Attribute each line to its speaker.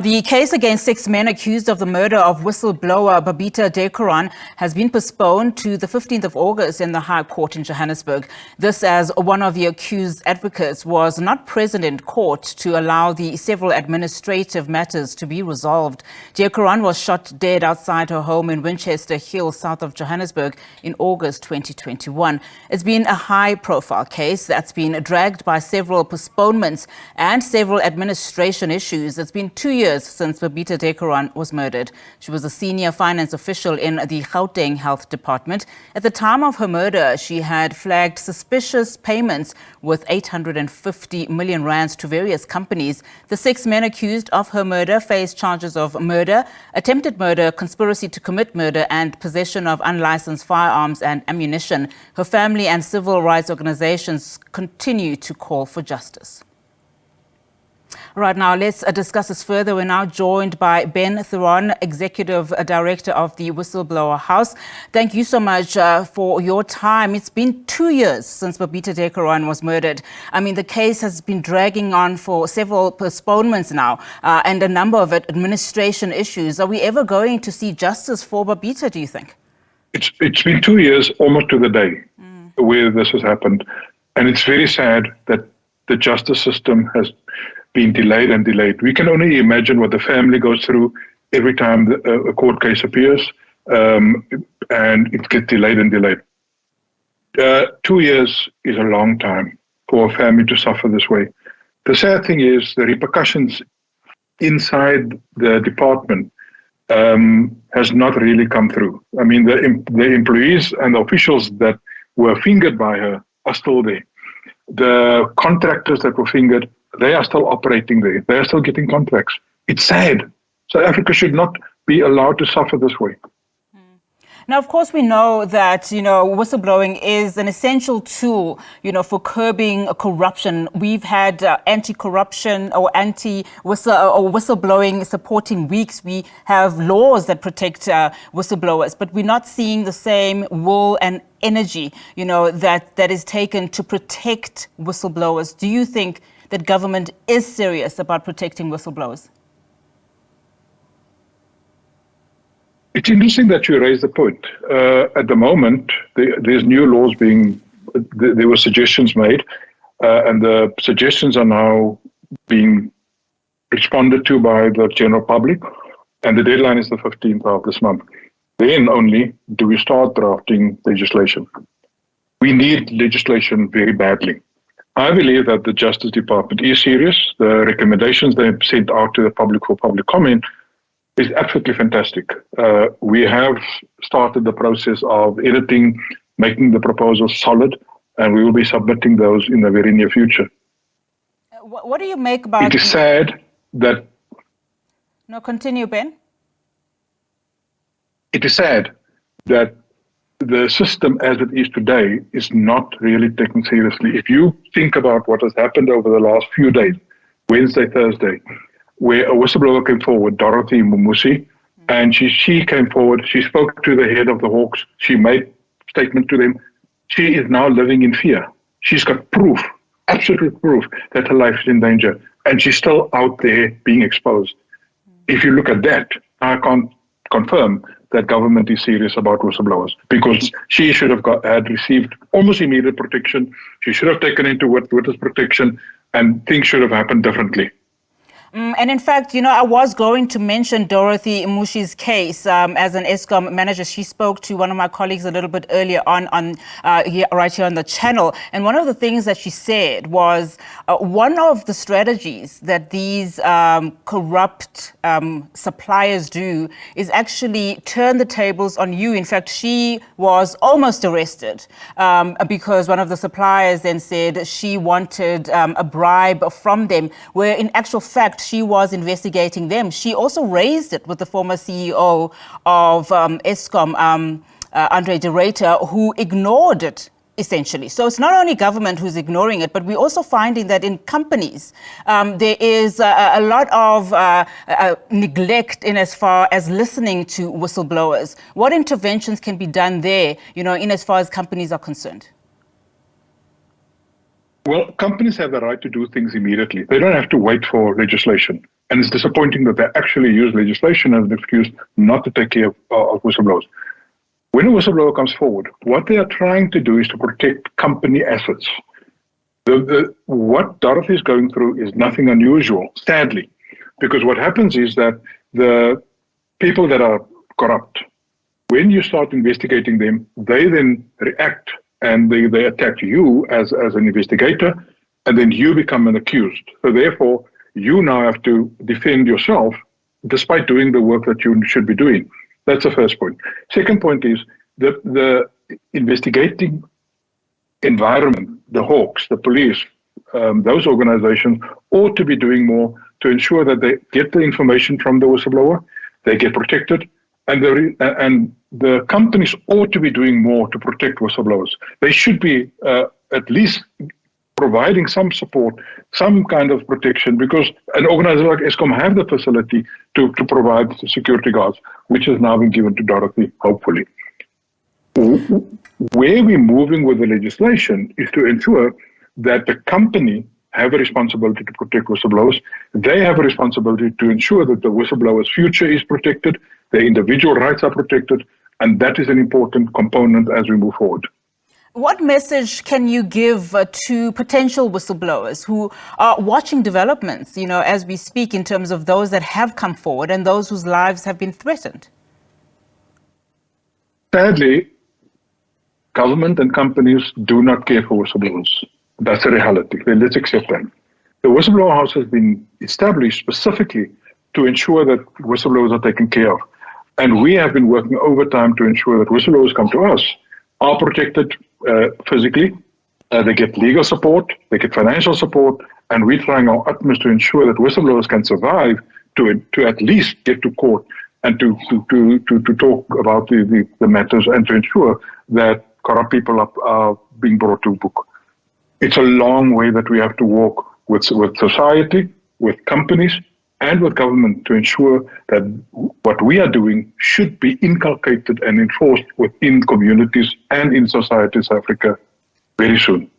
Speaker 1: The case against 6 men accused of the murder of whistleblower Babita Deokaran has been postponed to the 15th of August in the High Court in Johannesburg. This as one of the accused advocates was not present in court to allow the several administrative matters to be resolved. Deokaran was shot dead outside her home in Winchester Hills, south of Johannesburg, in August 2021. It's been a high-profile case that's been dragged by several postponements and several administration issues. It's been 2 years since Babita Deokaran was murdered. She was a senior finance official in the Gauteng Health Department. At the time of her murder, she had flagged suspicious payments worth 850 million rands to various companies. The 6 men accused of her murder face charges of murder, attempted murder, conspiracy to commit murder, and possession of unlicensed firearms and ammunition. Her family and civil rights organizations continue to call for justice. Right now, let's discuss this further. We're now joined by Ben Theron, Executive Director of the Whistleblower House. Thank you so much for your time. It's been 2 years since Babita Deokaran was murdered. I mean, the case has been dragging on for several postponements now, and a number of administration issues. Are we ever going to see justice for Babita, do you think?
Speaker 2: It's been 2 years, almost to the day, where this has happened. And it's very sad that the justice system has been delayed and delayed. We can only imagine what the family goes through every time a court case appears, and it gets delayed and delayed. 2 years is a long time for a family to suffer this way. The sad thing is the repercussions inside the department has not really come through. I mean, the employees and the officials that were fingered by her are still there. The contractors that were fingered, they are still operating there. They are still getting contracts. It's sad. South Africa should not be allowed to suffer this way.
Speaker 1: Now, of course, we know that, whistleblowing is an essential tool, for curbing corruption. We've had anti-corruption or whistleblowing supporting weeks. We have laws that protect whistleblowers, but we're not seeing the same will and energy, that is taken to protect whistleblowers. Do you think that government is serious about protecting whistleblowers?
Speaker 2: It's interesting that you raise the point. At the moment, there's new laws there were suggestions made, and the suggestions are now being responded to by the general public, and the deadline is the 15th of this month. Then only do we start drafting legislation. We need legislation very badly. I believe that the Justice Department is serious. The recommendations they've sent out to the public for public comment is absolutely fantastic. We have started the process of editing, making the proposals solid, and we will be submitting those in the very near future.
Speaker 1: What do you make about...
Speaker 2: It is sad that...
Speaker 1: No, continue, Ben.
Speaker 2: It is sad that the system as it is today is not really taken seriously. If you think about what has happened over the last few days, Wednesday, Thursday, where a whistleblower came forward, Dorothy Mumusi, and she came forward, she spoke to the head of the Hawks, she made statement to them. She is now living in fear. She's got proof, absolute proof, that her life is in danger, and she's still out there being exposed. If you look at that, I can't confirm that government is serious about whistleblowers, because she should have had received almost immediate protection. She should have taken into witness protection, and things should have happened differently.
Speaker 1: And in fact, I was going to mention Dorothy Mushi's case as an Eskom manager. She spoke to one of my colleagues a little bit earlier on right here on the channel. And one of the things that she said was one of the strategies that these corrupt suppliers do is actually turn the tables on you. In fact, she was almost arrested because one of the suppliers then said she wanted a bribe from them, where in actual fact, she was investigating them. She also raised it with the former CEO of Eskom, Andre de Ruyter, who ignored it, essentially. So it's not only government who's ignoring it, but we're also finding that in companies, there is a lot of neglect in as far as listening to whistleblowers. What interventions can be done there, in as far as companies are concerned?
Speaker 2: Well, companies have the right to do things immediately. They don't have to wait for legislation. And it's disappointing that they actually use legislation as an excuse not to take care of whistleblowers. When a whistleblower comes forward, what they are trying to do is to protect company assets. What Dorothy is going through is nothing unusual, sadly, because what happens is that the people that are corrupt, when you start investigating them, they then react and they attack you as an investigator, and then you become an accused. So therefore, you now have to defend yourself despite doing the work that you should be doing. That's the first point. Second point is the investigating environment, the Hawks, the police, those organizations ought to be doing more to ensure that they get the information from the whistleblower, they get protected, and the companies ought to be doing more to protect whistleblowers. They should be at least providing some support, some kind of protection, because an organization like ESCOM have the facility to provide security guards, which has now been given to Dorothy, hopefully. Where we're moving with the legislation is to ensure that the company have a responsibility to protect whistleblowers. They have a responsibility to ensure that the whistleblower's future is protected, their individual rights are protected, and that is an important component as we move forward.
Speaker 1: What message can you give to potential whistleblowers who are watching developments, as we speak, in terms of those that have come forward and those whose lives have been threatened?
Speaker 2: Sadly, government and companies do not care for whistleblowers. That's a reality. Let's accept that. The Whistleblower House has been established specifically to ensure that whistleblowers are taken care of. And we have been working overtime to ensure that whistleblowers come to us are protected physically, they get legal support, they get financial support, and we're trying our utmost to ensure that whistleblowers can survive to at least get to court and to talk about the matters and to ensure that corrupt people are being brought to book. It's a long way that we have to walk with society, with companies, and with government to ensure that what we are doing should be inculcated and enforced within communities and in society in South Africa very soon.